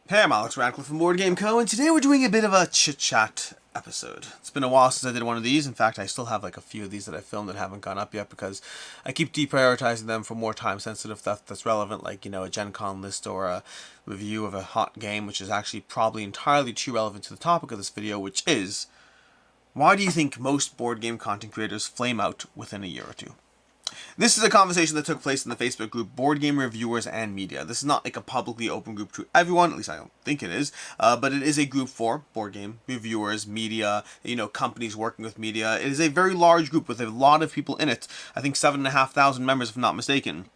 Hey, I'm Alex Radcliffe from Board Game Co. and today we're doing a bit of a chit-chat episode. It's been a while since I did one of these. In fact, I still have like a few of these that I filmed that haven't gone up yet because I keep deprioritizing them for more time-sensitive stuff that's relevant, like, you know, a Gen Con list or a review of a hot game, which is actually probably entirely too relevant to the topic of this video, which is, why do you think most board game content creators flame out within a year or two? This is a conversation that took place in the Facebook group Board Game Reviewers and Media. This is not like a publicly open group to everyone, at least I don't think it is, but it is a group for board game reviewers, media, you know, companies working with media. It is a very large group with a lot of people in it. I think 7,500 members, if I'm not mistaken.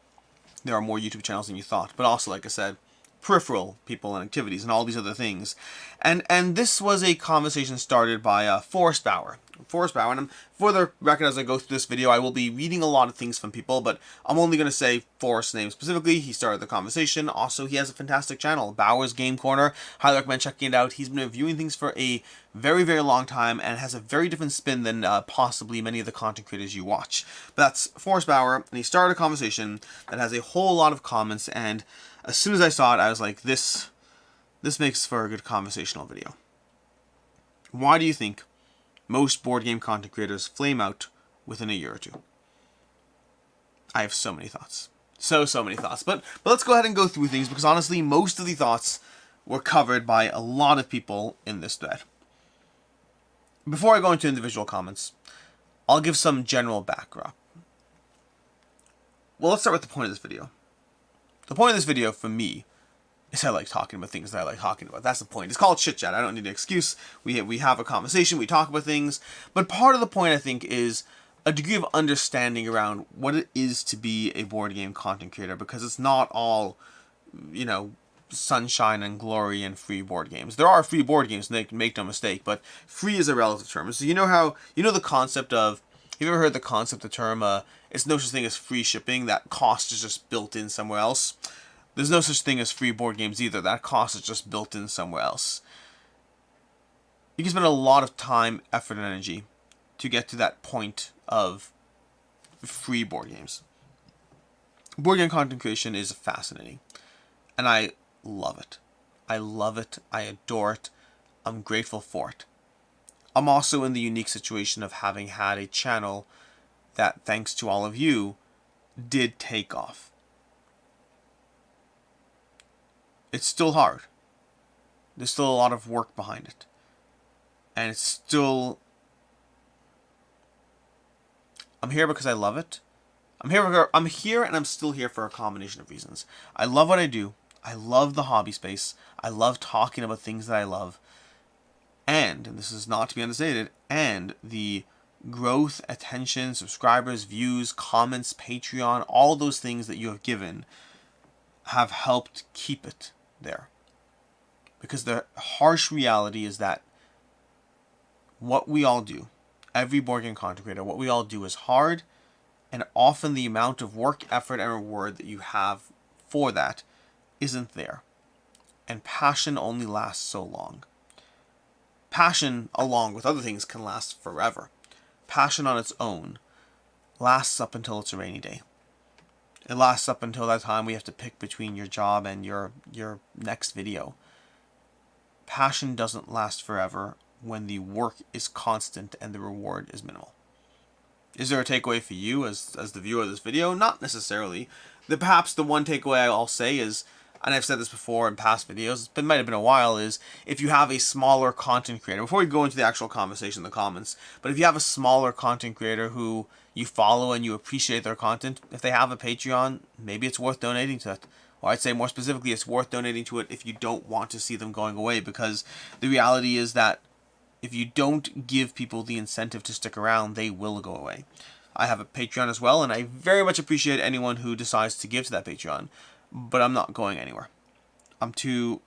There are more YouTube channels than you thought, but also, like I said, peripheral people and activities and all these other things. And this was a conversation started by Forrest Bauer. And for the record, as I go through this video, I will be reading a lot of things from people, but I'm only going to say Forrest's name specifically. He started the conversation. Also, he has a fantastic channel, Bauer's Game Corner. Highly recommend checking it out. He's been reviewing things for a very, very long time and has a very different spin than possibly many of the content creators you watch. But that's Forrest Bauer, and he started a conversation that has a whole lot of comments, and as soon as I saw it, I was like, this makes for a good conversational video. Why do you think most board game content creators flame out within a year or two? I have so many thoughts. So many thoughts. But let's go ahead and go through things, because honestly, most of the thoughts were covered by a lot of people in this thread. Before I go into individual comments, I'll give some general backdrop. Well, let's start with the point of this video. The point of this video, for me, is I like talking about things that I like talking about. That's the point. It's called chit chat. I don't need an excuse. We have a conversation. We talk about things. But part of the point, I think, is a degree of understanding around what it is to be a board game content creator, because it's not all, you know, sunshine and glory and free board games. There are free board games, make no mistake, but free is a relative term. So you know the concept of, you've ever heard the concept, the term, it's no such thing as free shipping, that cost is just built in somewhere else. There's no such thing as free board games either, that cost is just built in somewhere else. You can spend a lot of time, effort, and energy to get to that point of free board games. Board game content creation is fascinating, and I love it. I love it, I adore it, I'm grateful for it. I'm also in the unique situation of having had a channel that, thanks to all of you, did take off. It's still hard. There's still a lot of work behind it. And it's still... I'm here because I love it. I'm here and I'm still here for a combination of reasons. I love what I do. I love the hobby space. I love talking about things that I love. And this is not to be understated, and the growth, attention, subscribers, views, comments, Patreon, all those things that you have given have helped keep it there. Because the harsh reality is that what we all do, every board game content creator, what we all do is hard, and often the amount of work, effort, and reward that you have for that isn't there. And passion only lasts so long. Passion, along with other things, can last forever. Passion on its own lasts up until it's a rainy day. It lasts up until that time we have to pick between your job and your next video. Passion doesn't last forever when the work is constant and the reward is minimal. Is there a takeaway for you as the viewer of this video? Not necessarily. Perhaps the one takeaway I'll say is, and I've said this before in past videos, it might have been a while, is if you have a smaller content creator, before we go into the actual conversation in the comments, but if you have a smaller content creator who you follow and you appreciate their content, if they have a Patreon, maybe it's worth donating to it. Or I'd say more specifically, it's worth donating to it if you don't want to see them going away, because the reality is that if you don't give people the incentive to stick around, they will go away. I have a Patreon as well, and I very much appreciate anyone who decides to give to that Patreon. But I'm not going anywhere. I'm too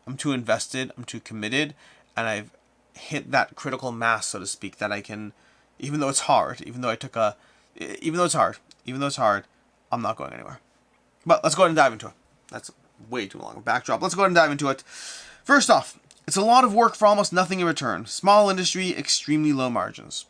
invested, I'm too committed, and I've hit that critical mass, so to speak, that I can, even though it's hard, even though it's hard, I'm not going anywhere. But let's go ahead and dive into it. That's way too long a backdrop. Let's go ahead and dive into it. First off, it's a lot of work for almost nothing in return. Small industry, extremely low margins.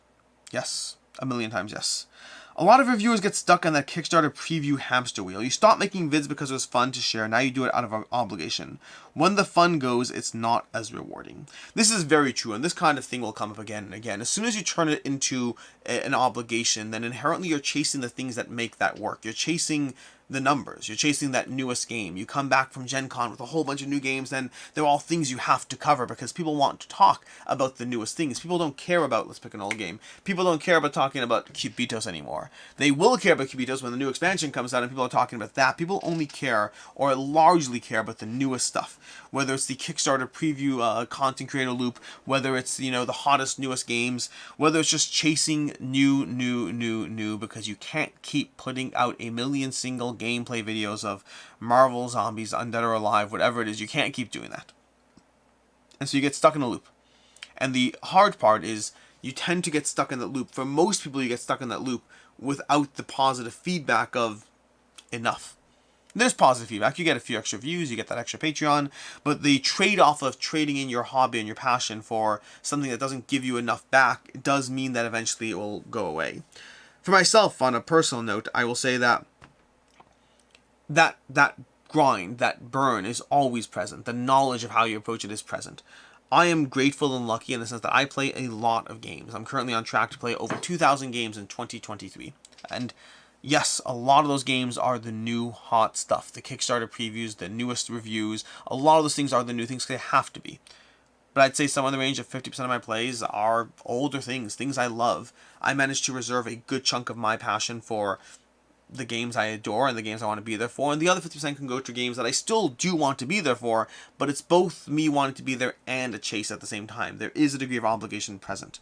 Yes, a million times yes. A lot of reviewers get stuck on that Kickstarter preview hamster wheel. You stop making vids because it was fun to share, now you do it out of obligation. When the fun goes, it's not as rewarding. This is very true, and this kind of thing will come up again and again. As soon as you turn it into an obligation, then inherently you're chasing the things that make that work. You're chasing the numbers. You're chasing that newest game. You come back from Gen Con with a whole bunch of new games, then they're all things you have to cover because people want to talk about the newest things. People don't care about, let's pick an old game, people don't care about talking about Cubitos anymore. They will care about Cubitos when the new expansion comes out and people are talking about that. People only care, or largely care, about the newest stuff. Whether it's the Kickstarter preview content creator loop, whether it's, you know, the hottest, newest games, whether it's just chasing new, because you can't keep putting out a million single gameplay videos of Marvel Zombies, Undead or Alive, whatever it is. You can't keep doing that. And so you get stuck in a loop. And the hard part is you tend to get stuck in that loop. For most people, you get stuck in that loop without the positive feedback of enough. There's positive feedback. You get a few extra views, you get that extra Patreon, but the trade-off of trading in your hobby and your passion for something that doesn't give you enough back does mean that eventually it will go away. For myself, on a personal note, I will say that grind, that burn is always present. The knowledge of how you approach it is present. I am grateful and lucky in the sense that I play a lot of games. I'm currently on track to play over 2,000 games in 2023. And yes, a lot of those games are the new hot stuff. The Kickstarter previews, the newest reviews, a lot of those things are the new things because they have to be. But I'd say somewhere in the range of 50% of my plays are older things, things I love. I managed to reserve a good chunk of my passion for the games I adore and the games I want to be there for, and the other 50% can go to games that I still do want to be there for, but it's both me wanting to be there and a chase at the same time. There is a degree of obligation present.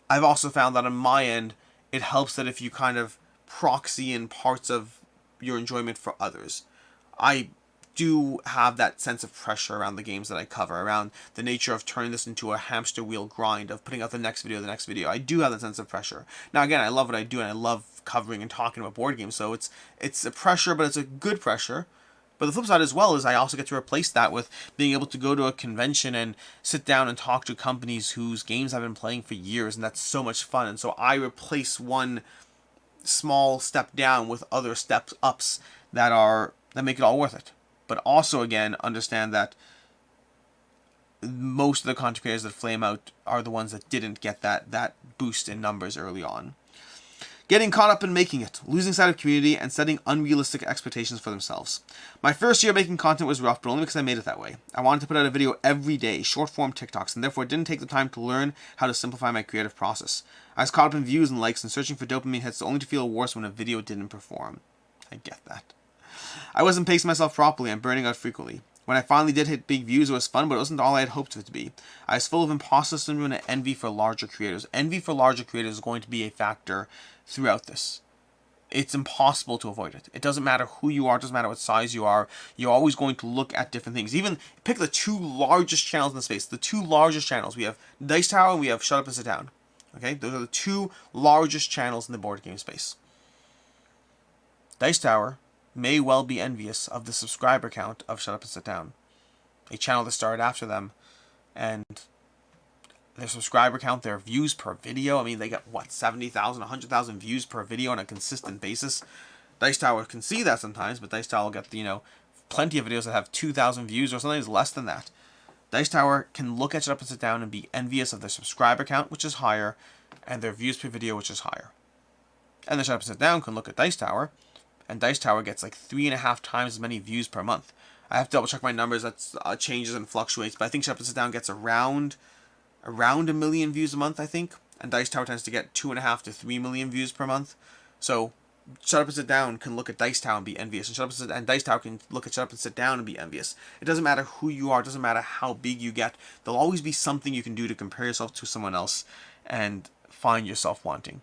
I've also found that on my end, it helps that if you kind of proxy in parts of your enjoyment for others. I do have that sense of pressure around the games that I cover, around the nature of turning this into a hamster wheel grind of putting out the next video. I do have that sense of pressure. Now again, I love what I do and I love covering and talking about board games, so it's a pressure, but it's a good pressure. But the flip side as well is I also get to replace that with being able to go to a convention and sit down and talk to companies whose games I've been playing for years, and that's so much fun. And so I replace one small step down with other steps ups that make it all worth it. But also, again, understand that most of the content creators that flame out are the ones that didn't get that boost in numbers early on. Getting caught up in making it, losing sight of community, and setting unrealistic expectations for themselves. My first year making content was rough, but only because I made it that way. I wanted to put out a video every day, short-form TikToks, and therefore didn't take the time to learn how to simplify my creative process. I was caught up in views and likes and searching for dopamine hits only to feel worse when a video didn't perform. I get that. I wasn't pacing myself properly and burning out frequently. When I finally did hit big views, it was fun, but it wasn't all I had hoped for it to be. I was full of imposter syndrome and envy for larger creators. Envy for larger creators is going to be a factor throughout this. It's impossible to avoid it. It doesn't matter who you are, it doesn't matter what size you are, you're always going to look at different things. Even pick the two largest channels in the space. The two largest channels. We have Dice Tower and we have Shut Up and Sit Down. Okay? Those are the two largest channels in the board game space. Dice Tower may well be envious of the subscriber count of Shut Up and Sit Down, a channel that started after them, and their subscriber count, their views per video, I mean, they get, 70,000, 100,000 views per video on a consistent basis. Dice Tower can see that sometimes, but Dice Tower will get, plenty of videos that have 2,000 views or sometimes less than that. Dice Tower can look at Shut Up and Sit Down and be envious of their subscriber count, which is higher, and their views per video, which is higher. And the Shut Up and Sit Down can look at Dice Tower, and Dice Tower gets like 3.5 times as many views per month. I have to double check my numbers. That's changes and fluctuates, but I think Shut Up and Sit Down gets around 1 million views a month, I think, and Dice Tower tends to get 2.5 to 3 million views per month. So Shut Up and Sit Down can look at Dice Tower and be envious, and Dice Tower can look at Shut Up and Sit Down and be envious. It doesn't matter who you are. It doesn't matter how big you get. There'll always be something you can do to compare yourself to someone else and find yourself wanting.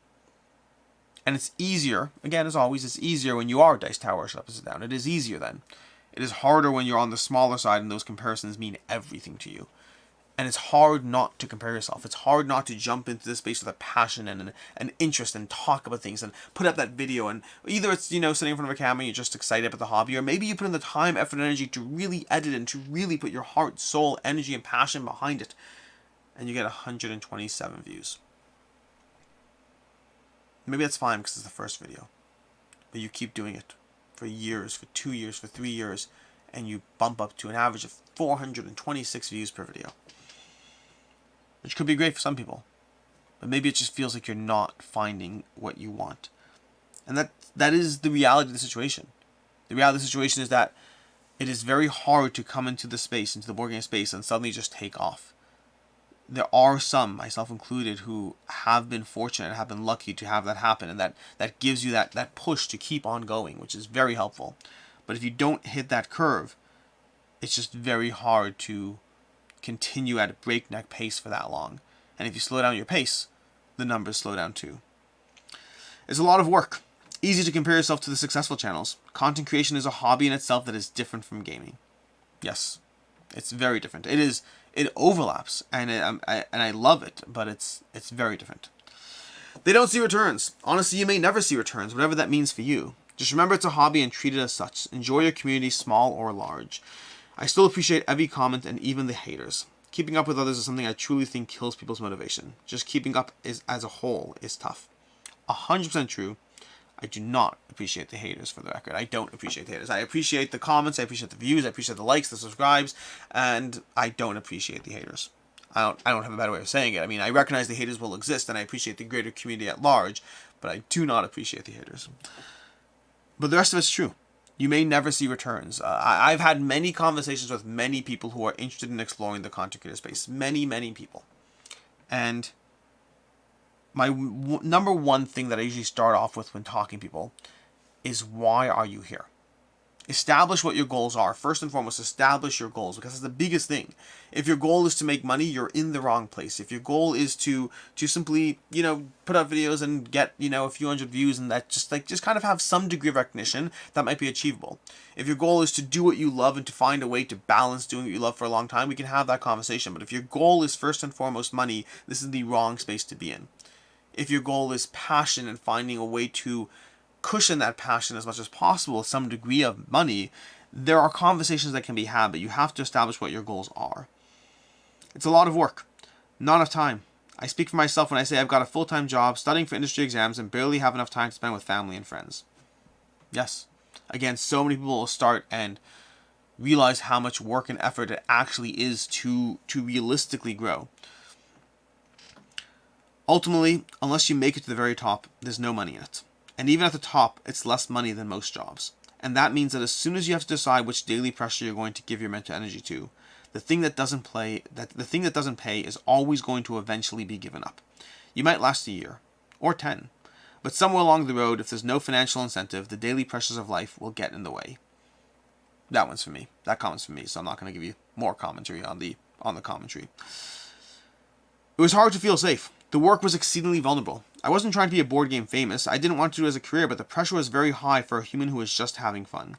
And it's easier, again, as always, it's easier when you are Dice Tower or Shut Up and Sit Down. It is easier then. It is harder when you're on the smaller side and those comparisons mean everything to you. And it's hard not to compare yourself. It's hard not to jump into this space with a passion and an interest and talk about things and put up that video. And either it's, sitting in front of a camera and you're just excited about the hobby, or maybe you put in the time, effort, and energy to really edit and to really put your heart, soul, energy, and passion behind it. And you get 127 views. Maybe that's fine because it's the first video. But you keep doing it for years, for 2 years, for 3 years, and you bump up to an average of 426 views per video. Which could be great for some people. But maybe it just feels like you're not finding what you want. And that is the reality of the situation. The reality of the situation is that it is very hard to come into the space, into the board game space, and suddenly just take off. There are some, myself included, who have been fortunate and have been lucky to have that happen, and that gives you that push to keep on going, which is very helpful. But if you don't hit that curve, it's just very hard to continue at a breakneck pace for that long. And if you slow down your pace, the numbers slow down too. It's a lot of work. Easy to compare yourself to the successful channels. Content creation is a hobby in itself that is different from gaming. Yes, it's very different. It overlaps, and I love it, but it's very different. They don't see returns. Honestly, you may never see returns, whatever that means for you. Just remember it's a hobby and treat it as such. Enjoy your community, small or large. I still appreciate every comment and even the haters. Keeping up with others is something I truly think kills people's motivation. Just keeping up as a whole is tough. 100% true. I do not appreciate the haters, for the record. I don't appreciate the haters. I appreciate the comments, I appreciate the views, I appreciate the likes, the subscribes, and I don't appreciate the haters. I don't have a better way of saying it. I mean, I recognize the haters will exist, and I appreciate the greater community at large, but I do not appreciate the haters. But the rest of it's true. You may never see returns. I've had many conversations with many people who are interested in exploring the content creator space. Many, many people. And my number one thing that I usually start off with when talking to people is, why are you here? Establish what your goals are. First and foremost, establish your goals, because it's the biggest thing. If your goal is to make money, you're in the wrong place. If your goal is to simply, put out videos and get, a few hundred views, and that just kind of have some degree of recognition, that might be achievable. If your goal is to do what you love and to find a way to balance doing what you love for a long time, we can have that conversation. But if your goal is first and foremost money, this is the wrong space to be in. If your goal is passion and finding a way to cushion that passion as much as possible with some degree of money, there are conversations that can be had, but you have to establish what your goals are. It's a lot of work, not enough time. I speak for myself when I say I've got a full-time job, studying for industry exams, and barely have enough time to spend with family and friends. Yes, again, so many people will start and realize how much work and effort it actually is to realistically grow. Ultimately, unless you make it to the very top, there's no money in it. And even at the top, it's less money than most jobs. And that means that as soon as you have to decide which daily pressure you're going to give your mental energy to, the thing that doesn't pay is always going to eventually be given up. You might last a year, or 10, but somewhere along the road, if there's no financial incentive, the daily pressures of life will get in the way. That one's for me. That comment's for me, so I'm not going to give you more commentary on the commentary. It was hard to feel safe. The work was exceedingly vulnerable. I wasn't trying to be a board game famous. I didn't want to do it as a career, but the pressure was very high for a human who was just having fun.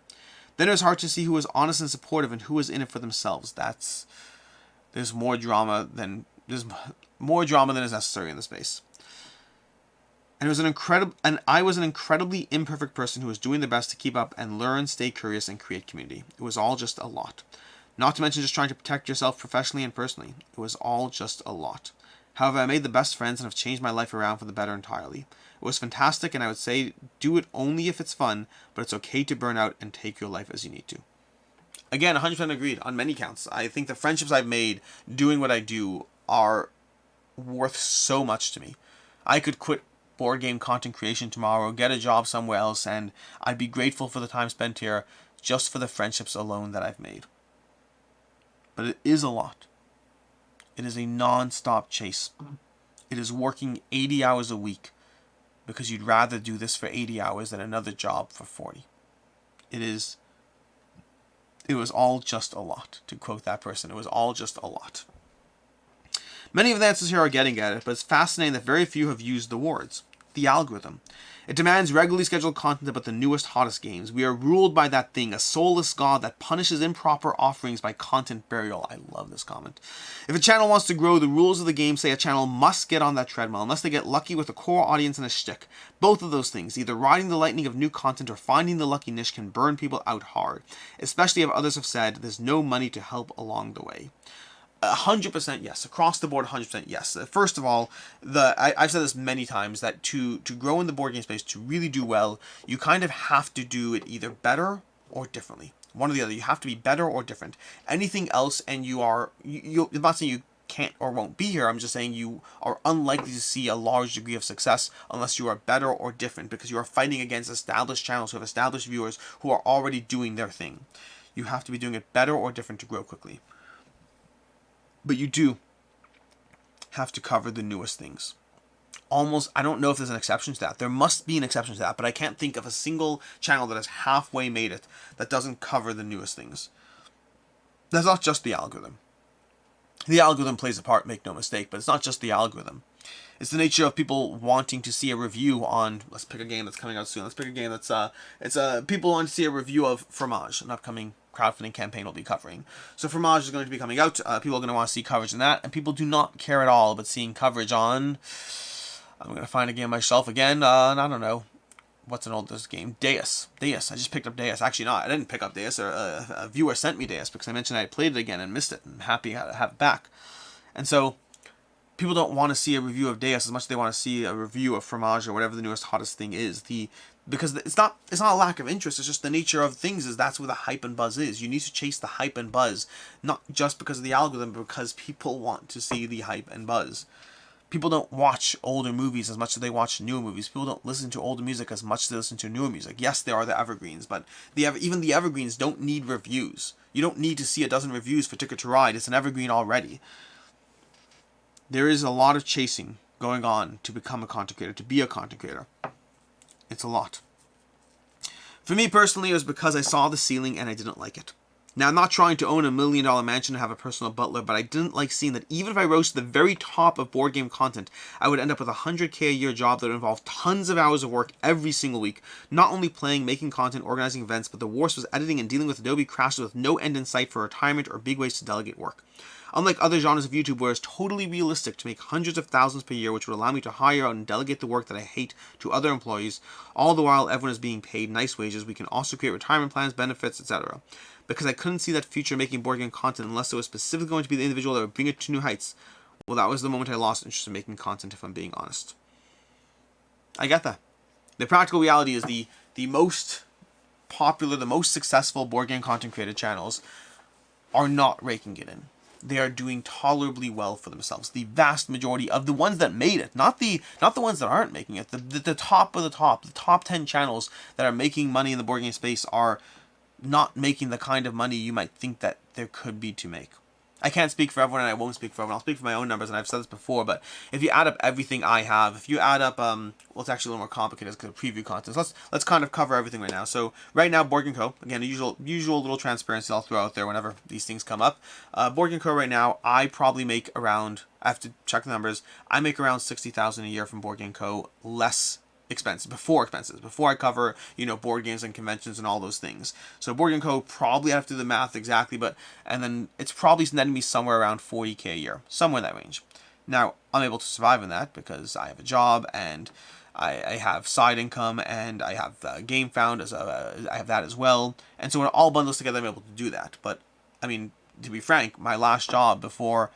Then it was hard to see who was honest and supportive and who was in it for themselves. There's more drama than is necessary in the space. And I was an incredibly imperfect person who was doing their best to keep up and learn, stay curious, and create community. It was all just a lot. Not to mention just trying to protect yourself professionally and personally. It was all just a lot. However, I made the best friends and have changed my life around for the better entirely. It was fantastic, and I would say do it only if it's fun, but it's okay to burn out and take your life as you need to. Again, 100% agreed on many counts. I think the friendships I've made doing what I do are worth so much to me. I could quit board game content creation tomorrow, get a job somewhere else, and I'd be grateful for the time spent here just for the friendships alone that I've made. But it is a lot. It is a non-stop chase. It is working 80 hours a week because you'd rather do this for 80 hours than another job for 40. It was all just a lot, to quote that person. It was all just a lot. Many of the answers here are getting at it, but it's fascinating that very few have used the words. The algorithm. It demands regularly scheduled content about the newest, hottest games. We are ruled by that thing, a soulless god that punishes improper offerings by content burial. I love this comment. If a channel wants to grow, the rules of the game say a channel must get on that treadmill, unless they get lucky with a core audience and a shtick. Both of those things, either riding the lightning of new content or finding the lucky niche, can burn people out hard, especially if others have said there's no money to help along the way. 100% yes. Across the board, 100% yes. First of all, I've said this many times, that to grow in the board game space, to really do well, you kind of have to do it either better or differently. One or the other. You have to be better or different. Anything else, and I'm not saying you can't or won't be here. I'm just saying you are unlikely to see a large degree of success unless you are better or different, because you are fighting against established channels who have established viewers who are already doing their thing. You have to be doing it better or different to grow quickly. But you do have to cover the newest things. Almost, I don't know if there's an exception to that. There must be an exception to that, but I can't think of a single channel that has halfway made it that doesn't cover the newest things. That's not just the algorithm. The algorithm plays a part, make no mistake, but it's not just the algorithm. It's the nature of people wanting to see a review on, let's pick a game that's coming out soon. Let's pick a game that's, people want to see a review of Fromage, an upcoming crowdfunding campaign we'll be covering. So Fromage is going to be coming out. People are going to want to see coverage on that, and people do not care at all about seeing coverage on, I'm going to find a game myself again, I don't know. What's an oldest game? Deus. I just picked up Deus. Actually, no, I didn't pick up Deus. A viewer sent me Deus because I mentioned I played it again and missed it. I'm happy to have it back. And so, people don't want to see a review of Deus as much as they want to see a review of Fromage or whatever the newest, hottest thing is. Because it's not a lack of interest. It's just the nature of things. That's where the hype and buzz is. You need to chase the hype and buzz, not just because of the algorithm, but because people want to see the hype and buzz. People don't watch older movies as much as they watch newer movies. People don't listen to older music as much as they listen to newer music. Yes, there are the evergreens, but even the evergreens don't need reviews. You don't need to see a dozen reviews for Ticket to Ride. It's an evergreen already. There is a lot of chasing going on to become a content creator, to be a content creator. It's a lot. For me personally, it was because I saw the ceiling and I didn't like it. Now, I'm not trying to own $1 million mansion and have a personal butler, but I didn't like seeing that even if I rose to the very top of board game content, I would end up with a $100K a year job that would involve tons of hours of work every single week. Not only playing, making content, organizing events, but the worst was editing and dealing with Adobe crashes with no end in sight for retirement or big ways to delegate work. Unlike other genres of YouTube where it's totally realistic to make hundreds of thousands per year, which would allow me to hire out and delegate the work that I hate to other employees, all the while everyone is being paid nice wages, we can also create retirement plans, benefits, etc. Because I couldn't see that future making board game content unless it was specifically going to be the individual that would bring it to new heights. Well, that was the moment I lost interest in making content, if I'm being honest. I get that. The practical reality is the most popular, the most successful board game content creator channels are not raking it in. They are doing tolerably well for themselves. The vast majority of the ones that made it, not the ones that aren't making it, the top of the top 10 channels that are making money in the board game space are not making the kind of money you might think that there could be to make. I can't speak for everyone, and I won't speak for everyone. I'll speak for my own numbers, and I've said this before, but if you add up everything I have, if you add up, well, it's actually a little more complicated because of preview content. So let's kind of cover everything right now. So right now, Board Game Co. Again, the usual little transparency I'll throw out there whenever these things come up. Board Game Co. right now, I probably make around, I have to check the numbers, I make around $60,000 a year from Board Game Co. Less expenses, before I cover, board games and conventions and all those things. So Board Game Co. probably, I have to do the math exactly, and then it's probably netting me somewhere around $40K a year, somewhere in that range. Now, I'm able to survive in that because I have a job and I have side income and I have GameFound I have that as well. And so when it all bundles together, I'm able to do that. But, I mean, to be frank, my last job before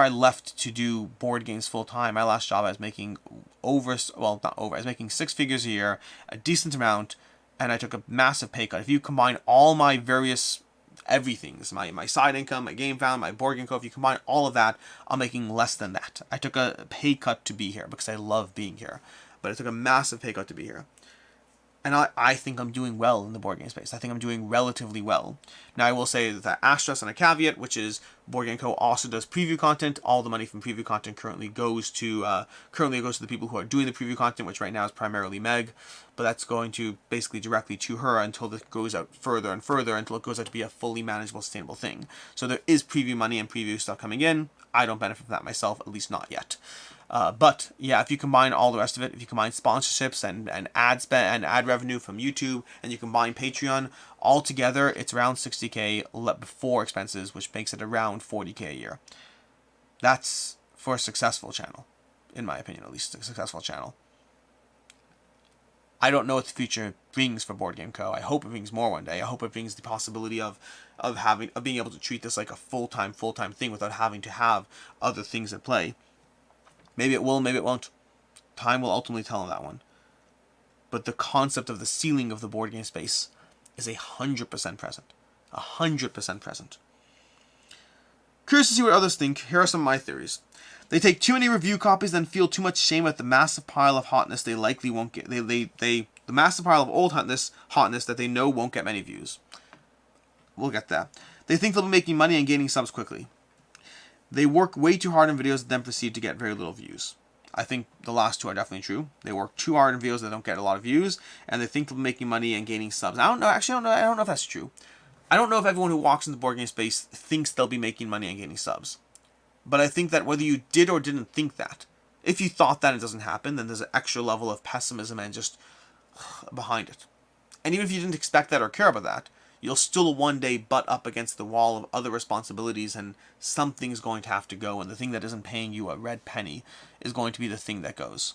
I left to do board games full time, my last job I was making I was making six figures a year, a decent amount, and I took a massive pay cut. If you combine all my various everythings, my side income, my GameFound, my Board Game Co., if you combine all of that, I'm making less than that. I took a pay cut to be here because I love being here, but I took a massive pay cut to be here. And I think I'm doing well in the board game space. I think I'm doing relatively well. Now, I will say that asterisk and a caveat, which is Board Game Co. also does preview content. All the money from preview content currently goes to the people who are doing the preview content, which right now is primarily Meg. But that's going to basically directly to her until this goes out further and further, until it goes out to be a fully manageable, sustainable thing. So there is preview money and preview stuff coming in. I don't benefit from that myself, at least not yet. But yeah, if you combine all the rest of it, if you combine sponsorships and ad spend and ad revenue from YouTube, and you combine Patreon, all together it's around $60K before expenses, which makes it around $40K a year. That's for a successful channel, in my opinion, at least a successful channel. I don't know what the future brings for Board Game Co. I hope it brings more one day. I hope it brings the possibility of being able to treat this like a full-time thing without having to have other things at play. Maybe it will, maybe it won't. Time will ultimately tell on that one. But the concept of the ceiling of the board game space is 100% present. 100% present. Curious to see what others think. Here are some of my theories. They take too many review copies, then feel too much shame at the massive pile of hotness they likely won't get. The massive pile of old hotness that they know won't get many views. We'll get that. They think they'll be making money and gaining subs quickly. They work way too hard in videos and then proceed to get very little views. I think the last two are definitely true. They work too hard in videos that don't get a lot of views, and they think they'll be making money and gaining subs. I don't know. Actually, I don't know if that's true. I don't know if everyone who walks into the board game space thinks they'll be making money and gaining subs. But I think that whether you did or didn't think that, if you thought that it doesn't happen, then there's an extra level of pessimism and just behind it. And even if you didn't expect that or care about that, you'll still one day butt up against the wall of other responsibilities, and something's going to have to go, and the thing that isn't paying you a red penny is going to be the thing that goes.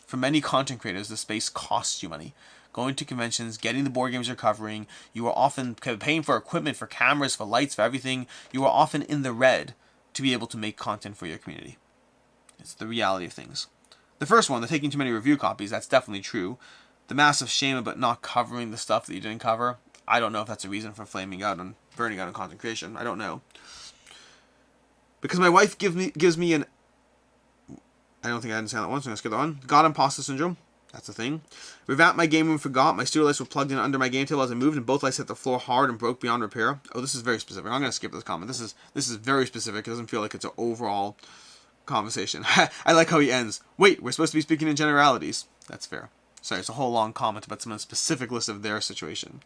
For many content creators, the space costs you money. Going to conventions, getting the board games you're covering, you are often paying for equipment, for cameras, for lights, for everything. You are often in the red to be able to make content for your community. It's the reality of things. The first one, the taking too many review copies, that's definitely true. The massive shame about not covering the stuff that you didn't cover, I don't know if that's a reason for flaming out and burning out on content creation. I don't know. Because my wife gives me an... I don't think I understand that one, so I'm going to skip that one. God imposter syndrome. That's the thing. Revamped my game room, forgot. My studio lights were plugged in under my game table as I moved, and both lights hit the floor hard and broke beyond repair. Oh, this is very specific. I'm going to skip this comment. This is very specific. It doesn't feel like it's an overall conversation. I like how he ends. Wait, we're supposed to be speaking in generalities. That's fair. Sorry, it's a whole long comment about someone's specific list of their situation.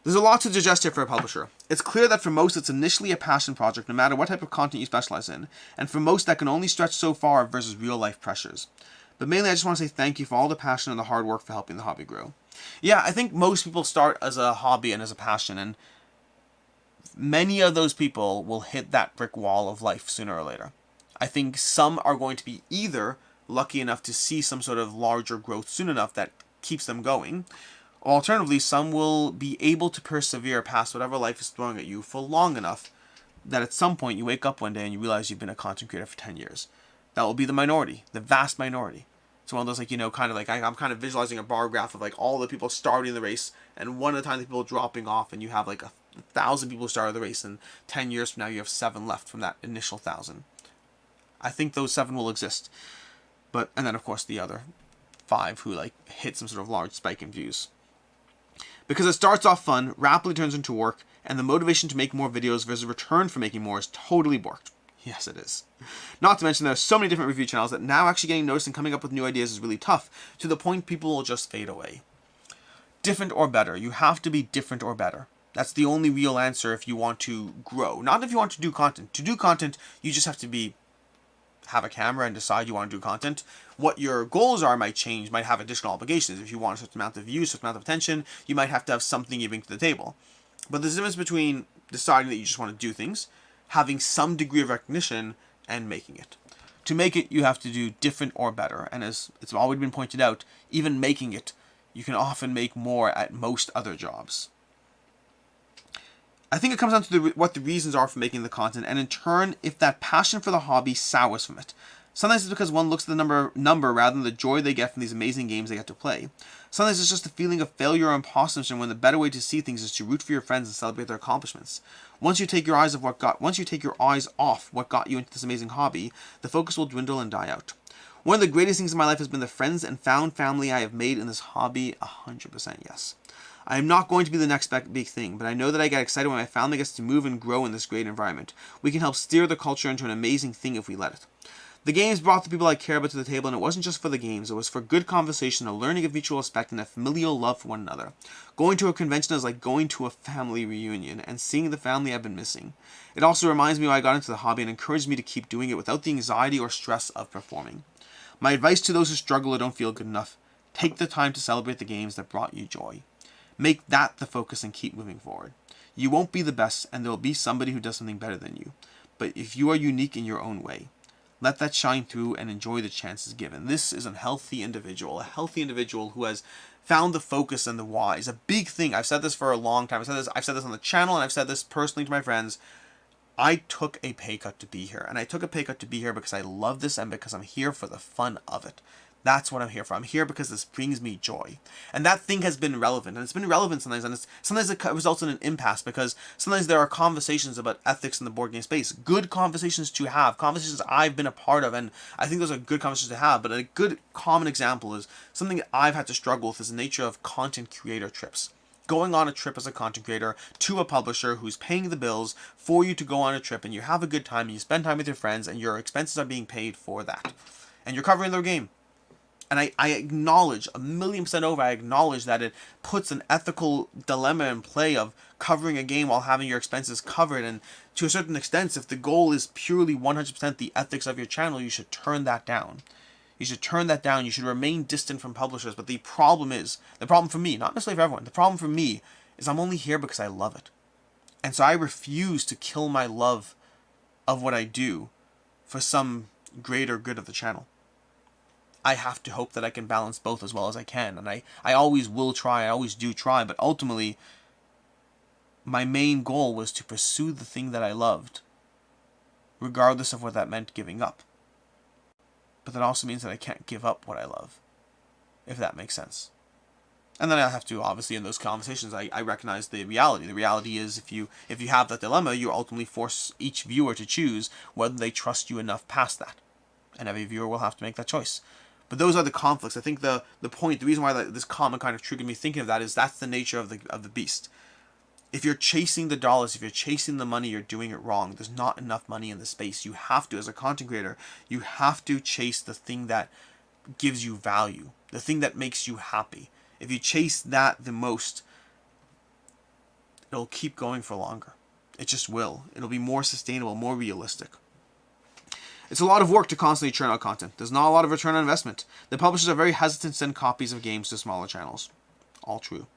There's a lot to digest here for a publisher. It's clear that for most it's initially a passion project no matter what type of content you specialize in, and for most that can only stretch so far versus real life pressures. But mainly I just want to say thank you for all the passion and the hard work for helping the hobby grow. Yeah, I think most people start as a hobby and as a passion, and many of those people will hit that brick wall of life sooner or later. I think some are going to be either lucky enough to see some sort of larger growth soon enough that keeps them going, or alternatively, some will be able to persevere past whatever life is throwing at you for long enough that at some point you wake up one day and you realize you've been a content creator for 10 years. That will be the minority, the vast minority. It's one of those, like, kind of like, I'm kind of visualizing a bar graph of like all the people starting the race and one at a time the people dropping off, and you have like 1,000 people who started the race, and 10 years from now you have 7 left from that initial 1,000. I think those 7 will exist. And then of course the other 5 who like hit some sort of large spike in views. Because it starts off fun, rapidly turns into work, and the motivation to make more videos versus return for making more is totally borked. Yes, it is. Not to mention there are so many different review channels that now actually getting noticed and coming up with new ideas is really tough, to the point people will just fade away. Different or better. You have to be different or better. That's the only real answer if you want to grow. Not if you want to do content. To do content, you just have to have a camera and decide you want to do content. What your goals are might change, might have additional obligations. If you want a certain amount of views, certain amount of attention, you might have to have something you bring to the table. But there's a difference between deciding that you just want to do things, having some degree of recognition, and making it. To make it, you have to do different or better. And as it's already been pointed out, even making it, you can often make more at most other jobs. I think it comes down to what the reasons are for making the content, and in turn, if that passion for the hobby sours from it. Sometimes it's because one looks at the number rather than the joy they get from these amazing games they get to play. Sometimes it's just a feeling of failure or imposter syndrome when the better way to see things is to root for your friends and celebrate their accomplishments. Once you take your eyes off what got you into this amazing hobby, the focus will dwindle and die out. One of the greatest things in my life has been the friends and found family I have made in this hobby. 100% yes. I am not going to be the next big thing, but I know that I get excited when my family gets to move and grow in this great environment. We can help steer the culture into an amazing thing if we let it. The games brought the people I care about to the table, and it wasn't just for the games. It was for good conversation, a learning of mutual respect, and a familial love for one another. Going to a convention is like going to a family reunion and seeing the family I've been missing. It also reminds me why I got into the hobby and encouraged me to keep doing it without the anxiety or stress of performing. My advice to those who struggle or don't feel good enough: take the time to celebrate the games that brought you joy. Make that the focus and keep moving forward. You won't be the best, and there will be somebody who does something better than you. But if you are unique in your own way, let that shine through and enjoy the chances given. This is a healthy individual who has found the focus and the why is a big thing. I've said this for a long time. I've said this on the channel, and I've said this personally to my friends. I took a pay cut to be here, and I took a pay cut to be here because I love this and because I'm here for the fun of it. That's what I'm here for. I'm here because this brings me joy. And that thing has been relevant. And it's been relevant sometimes. And sometimes it results in an impasse because sometimes there are conversations about ethics in the board game space. Good conversations to have. Conversations I've been a part of. And I think those are good conversations to have. But a good common example is something that I've had to struggle with is the nature of content creator trips. Going on a trip as a content creator to a publisher who's paying the bills for you to go on a trip, and you have a good time and you spend time with your friends and your expenses are being paid for that. And you're covering their game. And I acknowledge, 1,000,000% over, I acknowledge that it puts an ethical dilemma in play of covering a game while having your expenses covered. And to a certain extent, if the goal is purely 100% the ethics of your channel, you should turn that down. You should turn that down. You should remain distant from publishers. But the problem for me, not necessarily for everyone, the problem for me is I'm only here because I love it. And so I refuse to kill my love of what I do for some greater good of the channel. I have to hope that I can balance both as well as I can. And I always will try. I always do try. But ultimately, my main goal was to pursue the thing that I loved, regardless of what that meant giving up. But that also means that I can't give up what I love, if that makes sense. And then I have to, obviously, in those conversations, I recognize the reality. The reality is if you have that dilemma, you ultimately force each viewer to choose whether they trust you enough past that. And every viewer will have to make that choice. But those are the conflicts. I think the reason why this comment kind of triggered me thinking of that is that's the nature of the beast. If you're chasing the dollars, if you're chasing the money, you're doing it wrong. There's not enough money in the space. You have to, as a content creator, you have to chase the thing that gives you value, the thing that makes you happy. If you chase that the most, it'll keep going for longer. It just will. It'll be more sustainable, more realistic. It's a lot of work to constantly churn out content. There's not a lot of return on investment. The publishers are very hesitant to send copies of games to smaller channels. All true.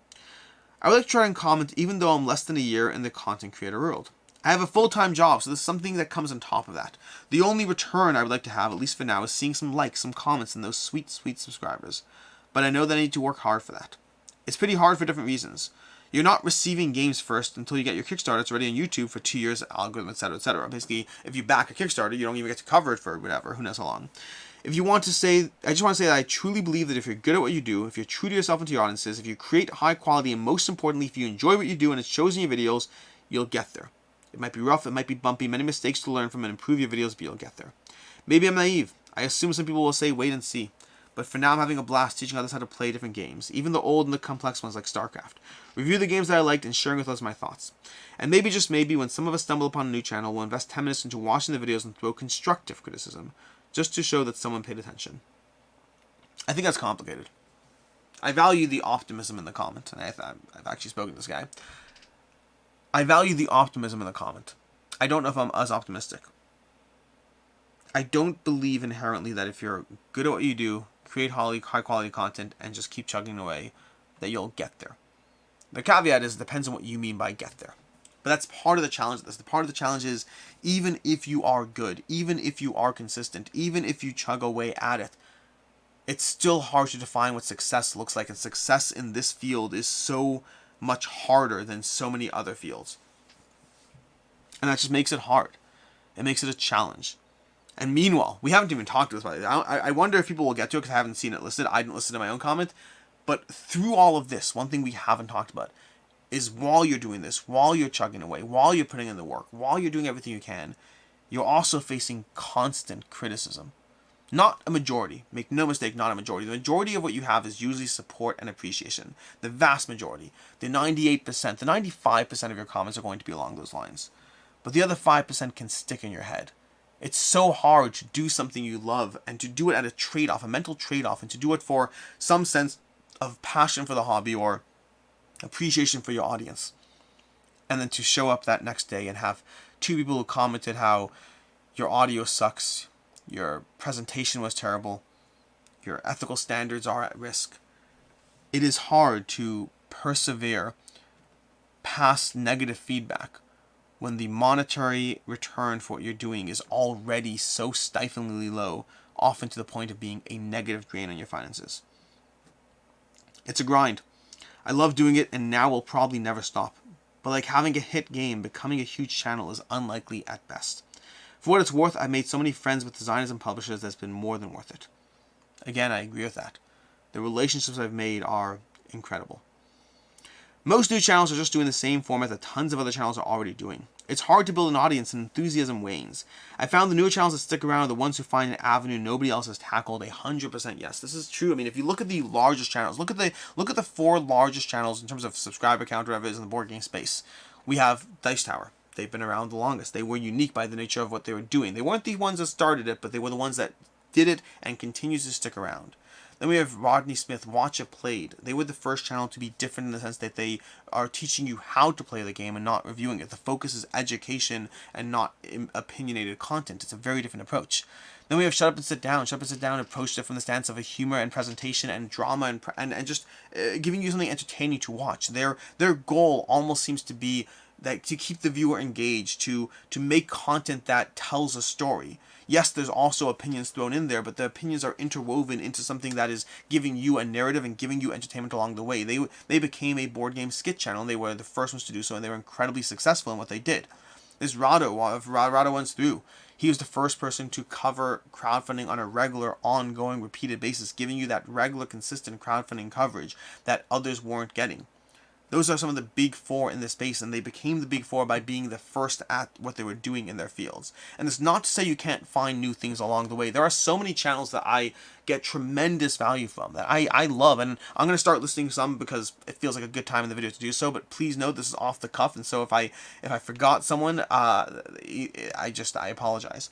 I would like to try and comment even though I'm less than a year in the content creator world. I have a full-time job, so there's something that comes on top of that. The only return I would like to have, at least for now, is seeing some likes, some comments, and those sweet, sweet subscribers. But I know that I need to work hard for that. It's pretty hard for different reasons. You're not receiving games first until you get your Kickstarter. It's already on YouTube for 2 years, algorithm, etc., etc. Basically, if you back a Kickstarter, you don't even get to cover it for whatever, who knows how long. I just want to say that I truly believe that if you're good at what you do, if you're true to yourself and to your audiences, if you create high quality, and most importantly, if you enjoy what you do and it shows in your videos, you'll get there. It might be rough, it might be bumpy, many mistakes to learn from and improve your videos, but you'll get there. Maybe I'm naive. I assume some people will say wait and see. But for now, I'm having a blast teaching others how to play different games, even the old and the complex ones like StarCraft. Review the games that I liked and sharing with others my thoughts. And maybe, just maybe, when some of us stumble upon a new channel, we'll invest 10 minutes into watching the videos and throw constructive criticism, just to show that someone paid attention. I think that's complicated. I value the optimism in the comment, and I've actually spoken to this guy. I value the optimism in the comment. I don't know if I'm as optimistic. I don't believe inherently that if you're good at what you do, create high quality content, and just keep chugging away, that you'll get there. The caveat is it depends on what you mean by get there. But that's part of the challenge of this. The part of the challenge is even if you are good, even if you are consistent, even if you chug away at it, it's still hard to define what success looks like. And success in this field is so much harder than so many other fields. And that just makes it hard. It makes it a challenge. And meanwhile, we haven't even talked about it. I wonder if people will get to it because I haven't seen it listed. I didn't list it in my own comment. But through all of this, one thing we haven't talked about is while you're doing this, while you're chugging away, while you're putting in the work, while you're doing everything you can, you're also facing constant criticism. Not a majority. Make no mistake, not a majority. The majority of what you have is usually support and appreciation. The vast majority. The 98%, the 95% of your comments are going to be along those lines. But the other 5% can stick in your head. It's so hard to do something you love and to do it at a trade-off, a mental trade-off, and to do it for some sense of passion for the hobby or appreciation for your audience. And then to show up that next day and have 2 people who commented how your audio sucks, your presentation was terrible, your ethical standards are at risk. It is hard to persevere past negative feedback when the monetary return for what you're doing is already so stiflingly low, often to the point of being a negative drain on your finances. It's a grind. I love doing it, and now will probably never stop. But like having a hit game, becoming a huge channel is unlikely at best. For what it's worth, I've made so many friends with designers and publishers that's been more than worth it. Again, I agree with that. The relationships I've made are incredible. Most new channels are just doing the same format that tons of other channels are already doing. It's hard to build an audience and enthusiasm wanes. I found the newer channels that stick around are the ones who find an avenue nobody else has tackled. 100% yes, this is true. I mean, if you look at the largest channels, look at the 4 largest channels in terms of subscriber count, whatever it is in the board game space. We have Dice Tower. They've been around the longest. They were unique by the nature of what they were doing. They weren't the ones that started it, but they were the ones that did it and continues to stick around. Then we have Rodney Smith, Watch It Played. They were the first channel to be different in the sense that they are teaching you how to play the game and not reviewing it. The focus is education and not opinionated content. It's a very different approach. Then we have Shut Up and Sit Down. Shut Up and Sit Down approached it from the stance of a humor and presentation and drama and just giving you something entertaining to watch. Their goal almost seems to be that to keep the viewer engaged, to make content that tells a story. Yes, there's also opinions thrown in there, but the opinions are interwoven into something that is giving you a narrative and giving you entertainment along the way. They became a board game skit channel, and they were the first ones to do so, and they were incredibly successful in what they did. This Rado Ones Through, he was the first person to cover crowdfunding on a regular, ongoing, repeated basis, giving you that regular, consistent crowdfunding coverage that others weren't getting. Those are some of the big 4 in this space, and they became the big 4 by being the first at what they were doing in their fields. And it's not to say you can't find new things along the way. There are so many channels that I get tremendous value from, that I love, and I'm going to start listing some because it feels like a good time in the video to do so, but please note this is off the cuff, and so if I forgot someone, I apologize.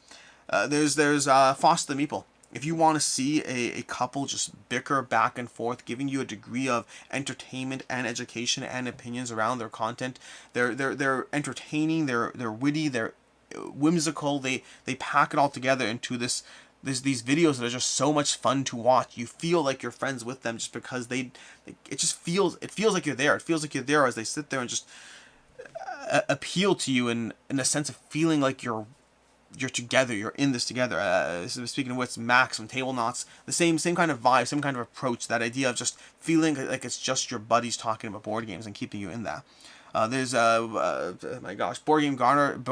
There's Foster the Meeple. If you want to see a couple just bicker back and forth, giving you a degree of entertainment and education and opinions around their content, they're entertaining, they're witty, they're whimsical. They pack it all together into these videos that are just so much fun to watch. You feel like you're friends with them just because it feels like you're there. It feels like you're there as they sit there and just appeal to you in a sense of feeling like you're together, you're in this together. Speaking of which, Max from Table Knots, the same kind of vibe, same kind of approach, that idea of just feeling like it's just your buddies talking about board games and keeping you in that. There's my gosh, Board Game Garden.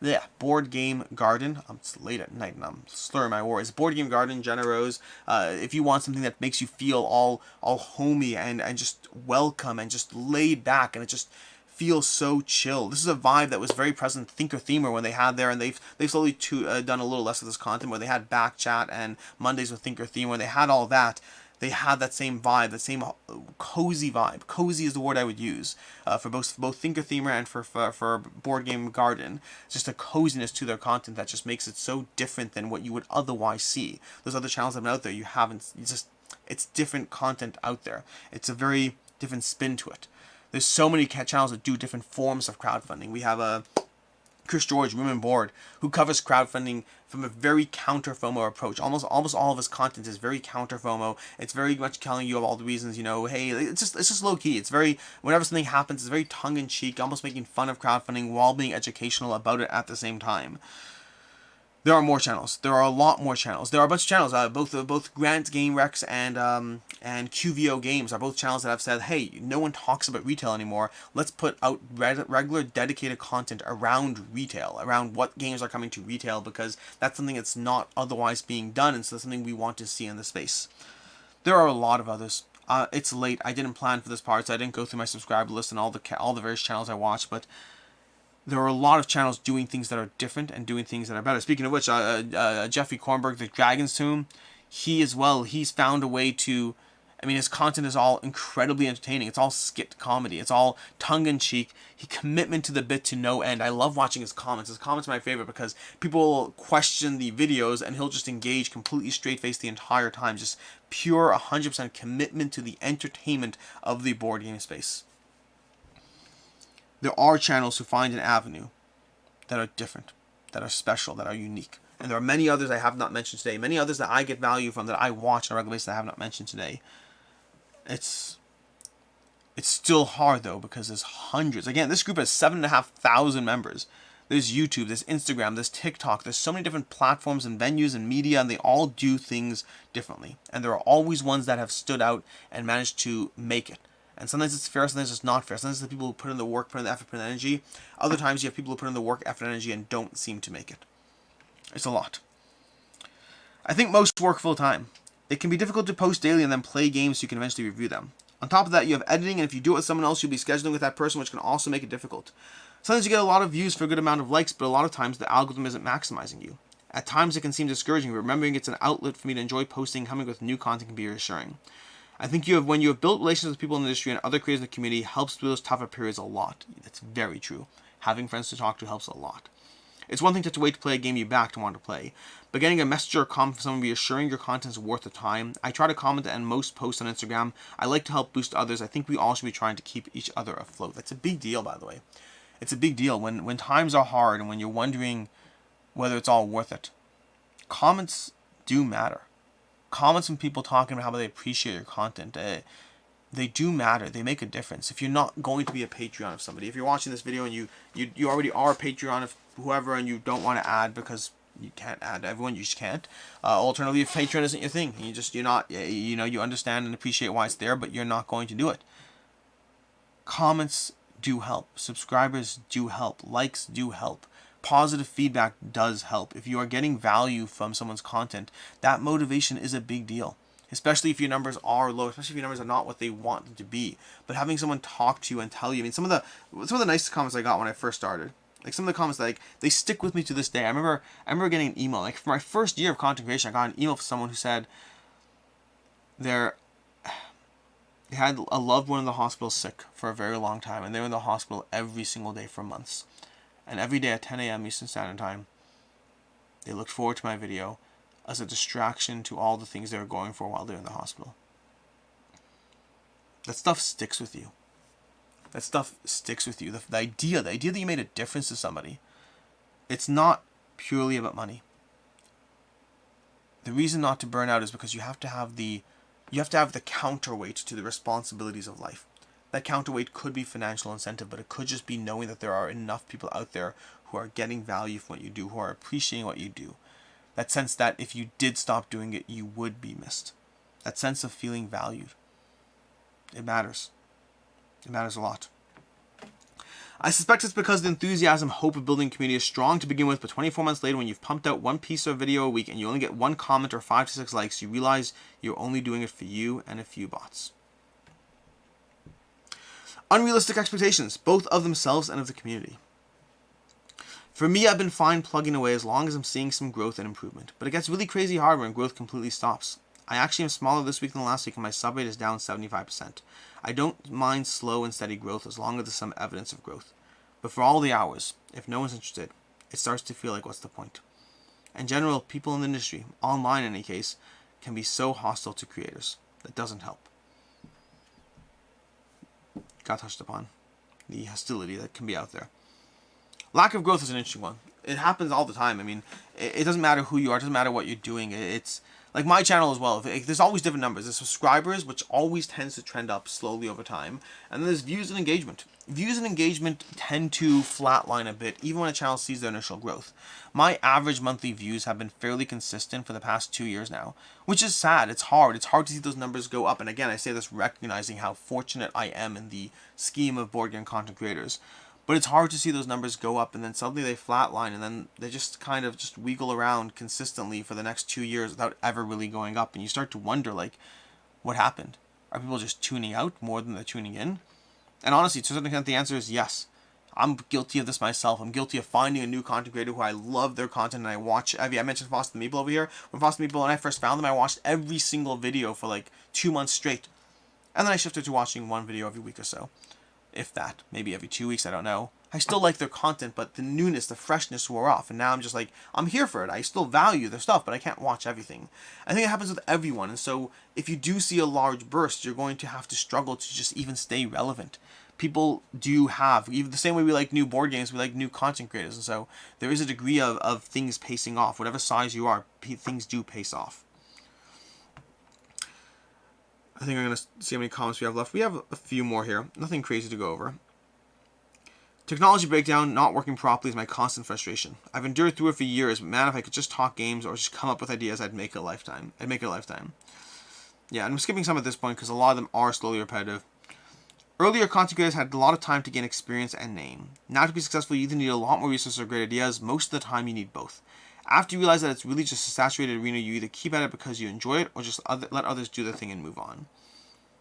It's late at night and I'm slurring my words. Board Game Garden, Jenna Rose. If you want something that makes you feel all homey and just welcome and just laid back, and it just feels so chill. This is a vibe that was very present Thinker Themer when they had there, and they've slowly done a little less of this content where they had Back Chat and Mondays with Thinker Themer, when they had all that. They had that same vibe, that same cozy vibe. Cozy is the word I would use for both Thinker Themer and for Board Game Garden. It's just a coziness to their content that just makes it so different than what you would otherwise see. Those other channels that have been out there, it's different content out there. It's a very different spin to it. There's so many channels that do different forms of crowdfunding. We have Chris George, Room and Board, who covers crowdfunding from a very counter FOMO approach. Almost all of his content is very counter FOMO. It's very much telling you of all the reasons, hey, it's just low key. It's very, whenever something happens, it's very tongue in cheek, almost making fun of crowdfunding while being educational about it at the same time. There are more channels. There are a lot more channels. There are a bunch of channels. Both Grant Game Rex and QVO Games are both channels that have said, hey, no one talks about retail anymore. Let's put out regular dedicated content around retail, around what games are coming to retail, because that's something that's not otherwise being done, and so that's something we want to see in the space. There are a lot of others. It's late. I didn't plan for this part, so I didn't go through my subscriber list and all the various channels I watch, but there are a lot of channels doing things that are different and doing things that are better. Speaking of which, Jeffrey Kornberg, The Dragon's Tomb, he's found a way to, his content is all incredibly entertaining. It's all skit comedy. It's all tongue-in-cheek. Commitment to the bit to no end. I love watching his comments. His comments are my favorite because people question the videos and he'll just engage completely straight-faced the entire time. Just pure 100% commitment to the entertainment of the board game space. There are channels who find an avenue that are different, that are special, that are unique. And there are many others I have not mentioned today. Many others that I get value from, that I watch on a regular basis that I have not mentioned today. It's still hard, though, because there's hundreds. Again, this group has 7,500 members. There's YouTube, there's Instagram, there's TikTok. There's so many different platforms and venues and media, and they all do things differently. And there are always ones that have stood out and managed to make it. And sometimes it's fair, sometimes it's not fair. Sometimes the people who put in the work, put in the effort, put in the energy. Other times you have people who put in the work, effort, and energy and don't seem to make it. It's a lot. I think most work full time. It can be difficult to post daily and then play games so you can eventually review them. On top of that, you have editing, and if you do it with someone else, you'll be scheduling with that person, which can also make it difficult. Sometimes you get a lot of views for a good amount of likes, but a lot of times the algorithm isn't maximizing you. At times it can seem discouraging, but remembering it's an outlet for me to enjoy posting and coming with new content can be reassuring. I think when you have built relationships with people in the industry and other creators in the community helps through those tougher periods a lot. That's very true. Having friends to talk to helps a lot. It's one thing to wait to play a game you back to want to play, but getting a message or comment from someone reassuring your content is worth the time. I try to comment and most posts on Instagram. I like to help boost others. I think we all should be trying to keep each other afloat. That's a big deal, by the way. It's a big deal when times are hard and when you're wondering whether it's all worth it. Comments do matter. Comments from people talking about how they appreciate your content. They do matter. They make a difference. If you're not going to be a Patreon of somebody, if you're watching this video and you already are a Patreon of whoever and you don't want to add because you can't add everyone, you just can't. Alternatively, if Patreon isn't your thing, you understand and appreciate why it's there, but you're not going to do it. Comments do help. Subscribers do help. Likes do help. Positive feedback does help. If you are getting value from someone's content, that motivation is a big deal. Especially if your numbers are low, especially if your numbers are not what they want them to be. But having someone talk to you and tell you, I mean, some of the nicest comments I got when I first started, like some of the comments that they stick with me to this day. I remember getting an email, like for my first year of content creation, I got an email from someone who said they had a loved one in the hospital sick for a very long time, and they were in the hospital every single day for months. And every day at 10 a.m. Eastern Standard Time, they looked forward to my video as a distraction to all the things they were going for while they're in the hospital. That stuff sticks with you. That stuff sticks with you. The idea that you made a difference to somebody, it's not purely about money. The reason not to burn out is because you have to have the counterweight to the responsibilities of life. That counterweight could be financial incentive, but it could just be knowing that there are enough people out there who are getting value from what you do, who are appreciating what you do. That sense that if you did stop doing it, you would be missed. That sense of feeling valued. It matters. It matters a lot. I suspect it's because the enthusiasm, hope of building a community is strong to begin with, but 24 months later, when you've pumped out one piece of video a week and you only get one comment or 5 to 6 likes, you realize you're only doing it for you and a few bots. Unrealistic expectations, both of themselves and of the community. For me, I've been fine plugging away as long as I'm seeing some growth and improvement, but it gets really crazy hard when growth completely stops. I actually am smaller this week than last week and my sub rate is down 75%. I don't mind slow and steady growth as long as there's some evidence of growth. But for all the hours, if no one's interested, it starts to feel like what's the point? In general, people in the industry, online in any case, can be so hostile to creators. That doesn't help. Got touched upon. The hostility that can be out there. Lack of growth is an interesting one. It happens all the time. I mean, it doesn't matter who you are. It doesn't matter what you're doing. It's like my channel as well. There's always different numbers. There's subscribers, which always tends to trend up slowly over time. And then there's views and engagement. Views and engagement tend to flatline a bit, even when a channel sees their initial growth. My average monthly views have been fairly consistent for the past 2 years now, which is sad. It's hard. It's hard to see those numbers go up. And again, I say this recognizing how fortunate I am in the scheme of board game content creators. But it's hard to see those numbers go up and then suddenly they flatline and then they just kind of just wiggle around consistently for the next 2 years without ever really going up. And you start to wonder, like, what happened? Are people just tuning out more than they're tuning in? And honestly, to a certain extent, the answer is yes. I'm guilty of this myself. I'm guilty of finding a new content creator who I love their content and I watch I mentioned Foster the Meeple over here. When Foster the Meeple, when I first found them, I watched every single video for like 2 months straight. And then I shifted to watching one video every week or so. If that, maybe every 2 weeks, I don't know. I still like their content, but the newness, the freshness wore off. And now I'm just like, I'm here for it. I still value their stuff, but I can't watch everything. I think it happens with everyone. And so if you do see a large burst, you're going to have to struggle to just even stay relevant. People do have, even the same way we like new board games, we like new content creators. And so there is a degree of things pacing off. Whatever size you are, things do pace off. I think I'm going to see how many comments we have left. We have a few more here. Nothing crazy to go over. Technology breakdown, not working properly, is my constant frustration. I've endured through it for years, but man, if I could just talk games or just come up with ideas, I'd make it a lifetime. Yeah, and I'm skipping some at this point because a lot of them are slowly repetitive. Earlier content creators had a lot of time to gain experience and name. Now to be successful, you either need a lot more resources or great ideas. Most of the time, you need both. After you realize that it's really just a saturated arena, you either keep at it because you enjoy it or just let others do their thing and move on.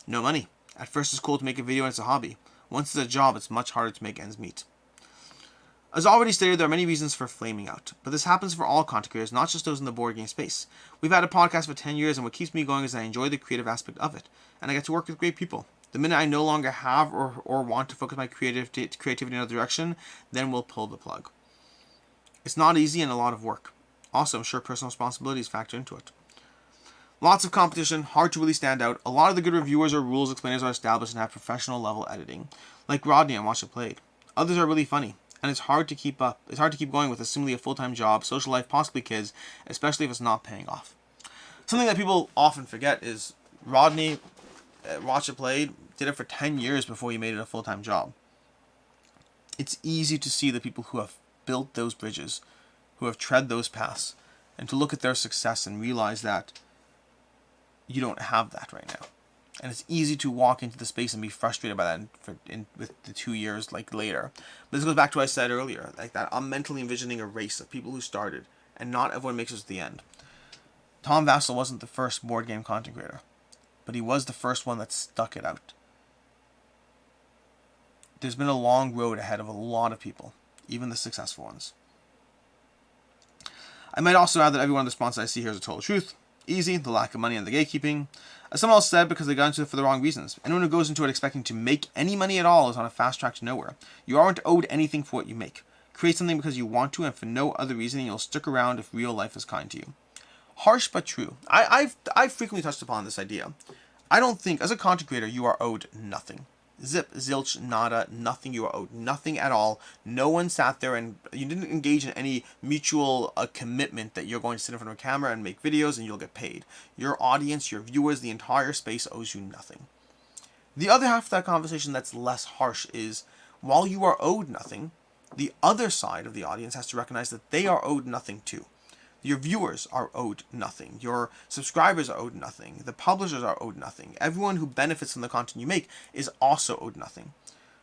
No money. At first, it's cool to make a video and it's a hobby. Once it's a job, it's much harder to make ends meet. As already stated, there are many reasons for flaming out, but this happens for all content creators, not just those in the board game space. We've had a podcast for 10 years, and what keeps me going is I enjoy the creative aspect of it, and I get to work with great people. The minute I no longer have or want to focus my creativity in another direction, then we'll pull the plug. It's not easy and a lot of work. Also, I'm sure personal responsibilities factor into it. Lots of competition, hard to really stand out. A lot of the good reviewers or rules explainers are established and have professional level editing, like Rodney on Watch It Played. Others are really funny, and it's hard to keep up. It's hard to keep going with assuming a full-time job, social life, possibly kids, especially if it's not paying off. Something that people often forget is Rodney, Watch It Played, did it for 10 years before he made it a full-time job. It's easy to see the people who have built those bridges, who have tread those paths, and to look at their success and realize that you don't have that right now. And it's easy to walk into the space and be frustrated by that with the 2 years later. But this goes back to what I said earlier, like that I'm mentally envisioning a race of people who started, and not everyone makes it to the end. Tom Vassell wasn't the first board game content creator, but he was the first one that stuck it out. There's been a long road ahead of a lot of people, even the successful ones. I might also add that every one of the sponsors I see here is a total truth. Easy, the lack of money and the gatekeeping. As someone else said, because they got into it for the wrong reasons. Anyone who goes into it expecting to make any money at all is on a fast track to nowhere. You aren't owed anything for what you make. Create something because you want to and for no other reason, and you'll stick around if real life is kind to you. Harsh but true. I've frequently touched upon this idea. I don't think, as a content creator, you are owed nothing. Zip, zilch, nada, nothing. You are owed nothing at all. No one sat there and you didn't engage in any mutual commitment that you're going to sit in front of a camera and make videos and you'll get paid. Your audience, your viewers, the entire space owes you nothing. The other half of that conversation that's less harsh is, while you are owed nothing, the other side of the audience has to recognize that they are owed nothing too. Your viewers are owed nothing. Your subscribers are owed nothing. The publishers are owed nothing. Everyone who benefits from the content you make is also owed nothing.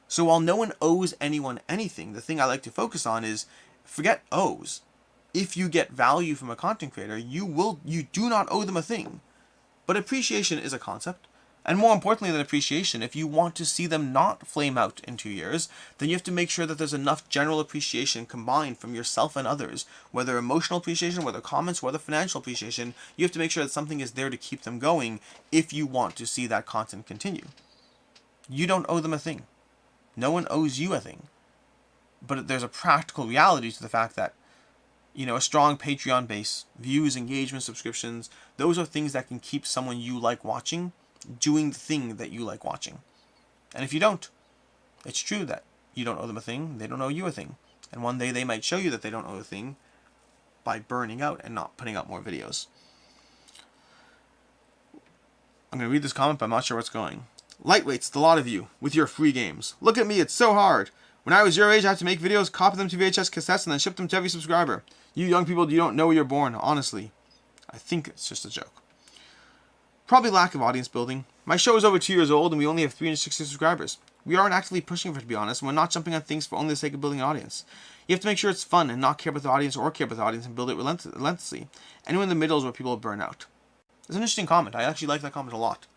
So while no one owes anyone anything, the thing I like to focus on is, forget owes. If you get value from a content creator, you do not owe them a thing. But appreciation is a concept. And more importantly than appreciation, if you want to see them not flame out in 2 years, then you have to make sure that there's enough general appreciation combined from yourself and others, whether emotional appreciation, whether comments, whether financial appreciation. You have to make sure that something is there to keep them going if you want to see that content continue. You don't owe them a thing. No one owes you a thing. But there's a practical reality to the fact that, a strong Patreon base, views, engagement, subscriptions, those are things that can keep someone you like watching doing the thing that you like watching. And if you don't, it's true that you don't owe them a thing, they don't owe you a thing. And one day they might show you that they don't owe a thing by burning out and not putting out more videos. I'm going to read this comment, but I'm not sure where it's going. Lightweights, the lot of you, with your free games. Look at me, it's so hard. When I was your age, I had to make videos, copy them to VHS cassettes, and then ship them to every subscriber. You young people, you don't know where you're born, honestly. I think it's just a joke. Probably lack of audience building. My show is over 2 years old and we only have 360 subscribers. We aren't actively pushing for it, to be honest, and we're not jumping on things for only the sake of building an audience. You have to make sure it's fun and not care about the audience or care about the audience and build it relentlessly. Anywhere in the middle is where people burn out. It's an interesting comment. I actually like that comment a lot.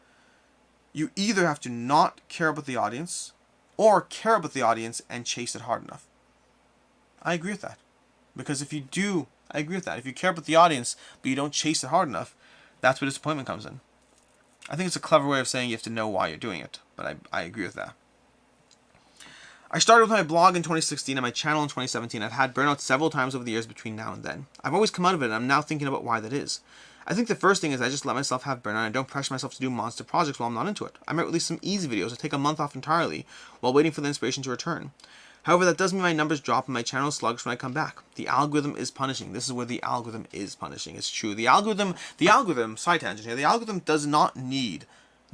You either have to not care about the audience or care about the audience and chase it hard enough. I agree with that. Because if you do, I agree with that. If you care about the audience but you don't chase it hard enough, that's where disappointment comes in. I think it's a clever way of saying you have to know why you're doing it, but I agree with that. I started with my blog in 2016 and my channel in 2017. I've had burnout several times over the years between now and then. I've always come out of it and I'm now thinking about why that is. I think the first thing is I just let myself have burnout and don't pressure myself to do monster projects while I'm not into it. I might release some easy videos or take a month off entirely while waiting for the inspiration to return. However, that does mean my numbers drop and my channel is sluggish when I come back. The algorithm is punishing. This is where the algorithm is punishing. It's true. The algorithm, side tangent here, the algorithm does not need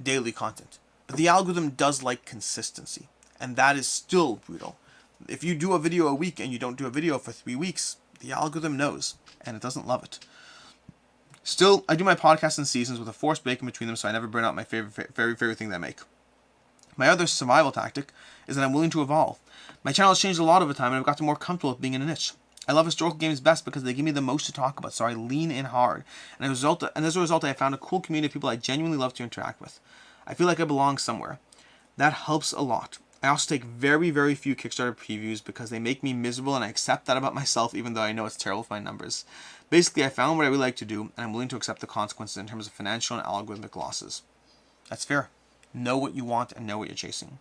daily content. But the algorithm does like consistency. And that is still brutal. If you do a video a week and you don't do a video for 3 weeks, the algorithm knows, and it doesn't love it. Still, I do my podcasts in seasons with a forced break in between them so I never burn out my very favorite thing that I make. My other survival tactic is that I'm willing to evolve. My channel has changed a lot over time, and I've gotten more comfortable with being in a niche. I love historical games best because they give me the most to talk about, so I lean in hard. And as a result, I found a cool community of people I genuinely love to interact with. I feel like I belong somewhere. That helps a lot. I also take very, very few Kickstarter previews because they make me miserable, and I accept that about myself even though I know it's terrible for my numbers. Basically, I found what I really like to do, and I'm willing to accept the consequences in terms of financial and algorithmic losses. That's fair. Know what you want and know what you're chasing.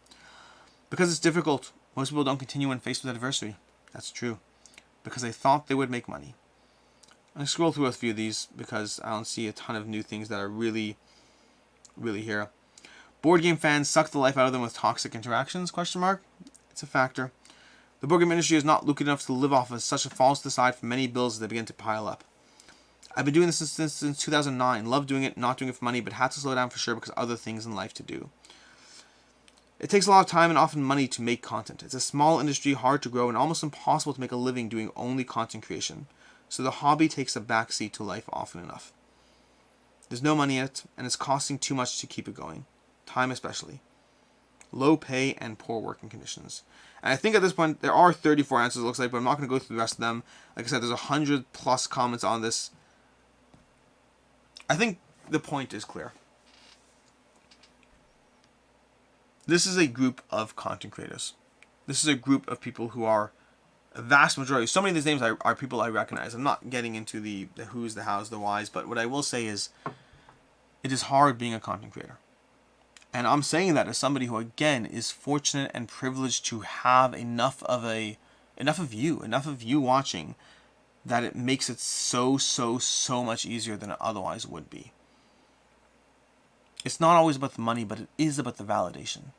Because it's difficult, most people don't continue when faced with adversity. That's true. Because they thought they would make money. I'm going to scroll through a few of these because I don't see a ton of new things that are really here. Board game fans suck the life out of them with toxic interactions? ? It's a factor. The board game industry is not lucrative enough to live off of such a falls to the side for many bills as they begin to pile up. I've been doing this since 2009. Love doing it, not doing it for money, but had to slow down for sure because of other things in life to do. It takes a lot of time and often money to make content. It's a small industry, hard to grow, and almost impossible to make a living doing only content creation. So the hobby takes a backseat to life often enough. There's no money in it, and it's costing too much to keep it going. Time especially. Low pay and poor working conditions. And I think at this point, there are 34 answers it looks like, but I'm not going to go through the rest of them. Like I said, there's 100 plus comments on this. I think the point is clear. This is a group of content creators. This is a group of people who are a vast majority. So many of these names are people I recognize. I'm not getting into the who's, the hows, the whys, but what I will say is it is hard being a content creator. And I'm saying that as somebody who, again, is fortunate and privileged to have enough of you watching, that it makes it so much easier than it otherwise would be. It's not always about the money, but it is about the validation.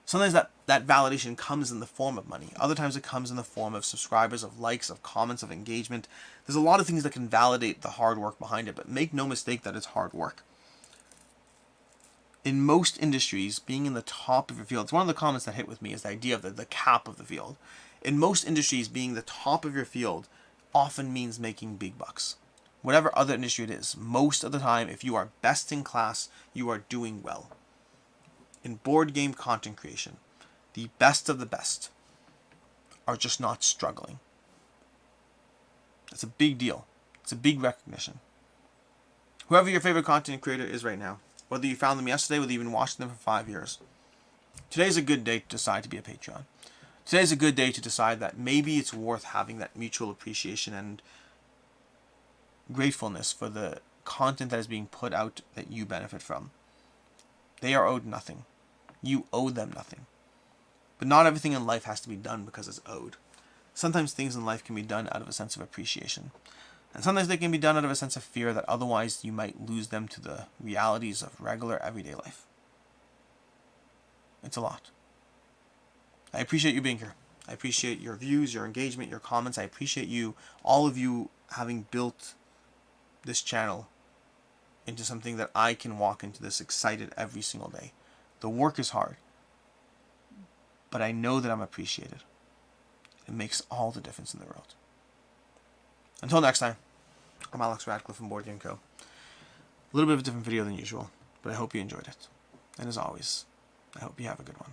Sometimes that validation comes in the form of money. Other times it comes in the form of subscribers, of likes, of comments, of engagement. There's a lot of things that can validate the hard work behind it, but make no mistake that it's hard work. In most industries, being in the top of your field, it's one of the comments that hit with me is the idea of the cap of the field. In most industries, being the top of your field often means making big bucks. Whatever other industry it is, most of the time, if you are best in class, you are doing well. In board game content creation, the best of the best are just not struggling. It's a big deal. It's a big recognition. Whoever your favorite content creator is right now, whether you found them yesterday, whether you've been watching them for 5 years, today's a good day to decide to be a Patreon. Today's a good day to decide that maybe it's worth having that mutual appreciation and gratefulness for the content that is being put out that you benefit from. They are owed nothing. You owe them nothing. But not everything in life has to be done because it's owed. Sometimes things in life can be done out of a sense of appreciation. And sometimes they can be done out of a sense of fear that otherwise you might lose them to the realities of regular everyday life. It's a lot. I appreciate you being here. I appreciate your views, your engagement, your comments. I appreciate you, all of you, having built this channel into something that I can walk into this excited every single day. The work is hard, but I know that I'm appreciated. It makes all the difference in the world. Until next time, I'm Alex Radcliffe from Board Game Co. A little bit of a different video than usual, but I hope you enjoyed it. And as always, I hope you have a good one.